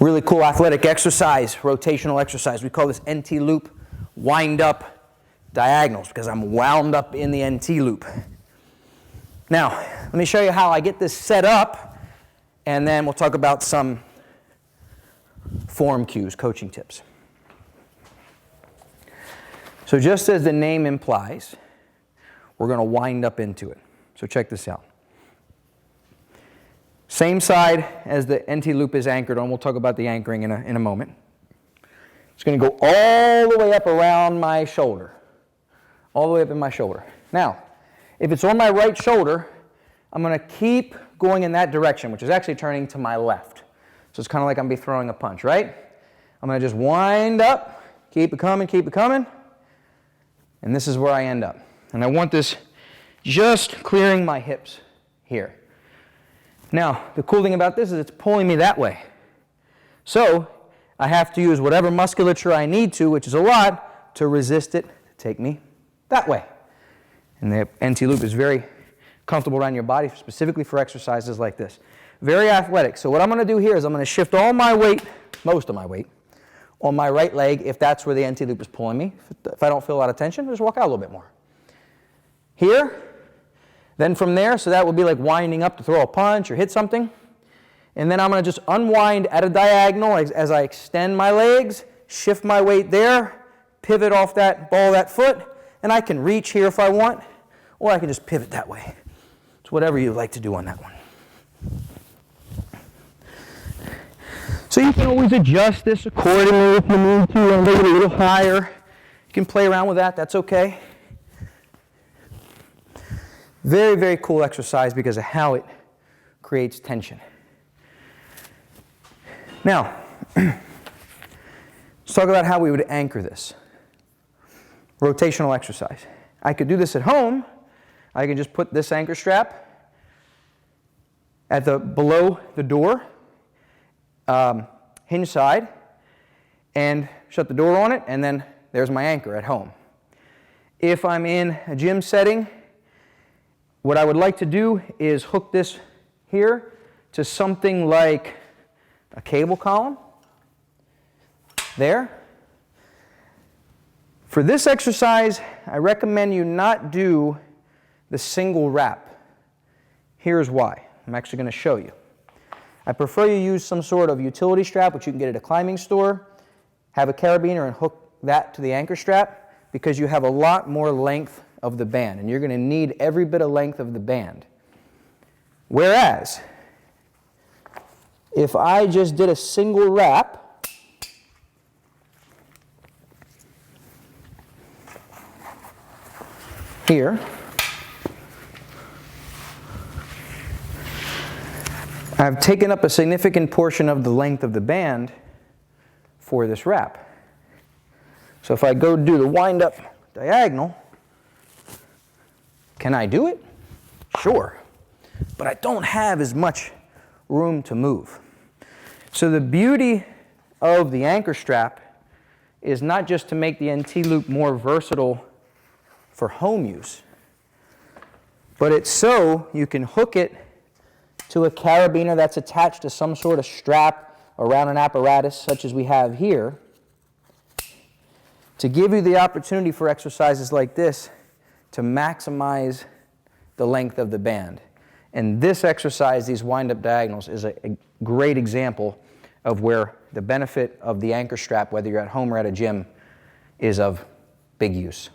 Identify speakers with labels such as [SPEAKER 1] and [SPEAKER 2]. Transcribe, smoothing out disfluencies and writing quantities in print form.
[SPEAKER 1] Really cool athletic exercise, rotational exercise. We call this NT loop wind up diagonals because I'm wound up in the NT loop. Now, let me show you how I get this set up, and then we'll talk about some form cues, coaching tips. So just as the name implies, we're going to wind up into it. So check this out. Same side as the NT loop is anchored on. We'll talk about the anchoring in a moment. It's going to go all the way up around my shoulder. All the way up in my shoulder. Now, if it's on my right shoulder, I'm going to keep going in that direction, which is actually turning to my left. So it's kind of like I'm be throwing a punch, right? I'm going to just wind up, keep it coming, and this is where I end up. And I want this just clearing my hips here. Now, the cool thing about this is it's pulling me that way. So I have to use whatever musculature I need to, which is a lot, to resist it to take me that way. And the NT loop is very comfortable around your body, specifically for exercises like this. Very athletic. So what I'm going to do here is I'm going to shift all my weight, most of my weight, on my right leg if that's where the NT loop is pulling me. If I don't feel a lot of tension, just walk out a little bit more. Here, then from there, so that would be like winding up to throw a punch or hit something. And then I'm going to just unwind at a diagonal as I extend my legs, shift my weight there, pivot off that ball of that foot, and I can reach here if I want, or I can just pivot that way. It's whatever you like to do on that one. So you can always adjust this accordingly if you need to, and make it a little higher. You can play around with that, that's okay. Very, very cool exercise because of how it creates tension. Now, let's talk about how we would anchor this. Rotational exercise. I could do this at home. I can just put this anchor strap at below the door, hinge side, and shut the door on it, and then there's my anchor at home. If I'm in a gym setting, what I would like to do is hook this here to something like a cable column. There. For this exercise, I recommend you not do the single wrap. Here's why. I'm actually going to show you. I prefer you use some sort of utility strap, which you can get at a climbing store. Have a carabiner and hook that to the anchor strap because you have a lot more length of the band, and you're going to need every bit of length of the band. Whereas, if I just did a single wrap, here, I've taken up a significant portion of the length of the band for this wrap. So if I go do the wind-up diagonal, can I do it? Sure. But I don't have as much room to move. So the beauty of the anchor strap is not just to make the NT loop more versatile for home use, but it's so you can hook it to a carabiner that's attached to some sort of strap around an apparatus such as we have here to give you the opportunity for exercises like this to maximize the length of the band. And this exercise, these wind-up diagonals, is a great example of where the benefit of the anchor strap, whether you're at home or at a gym, is of big use.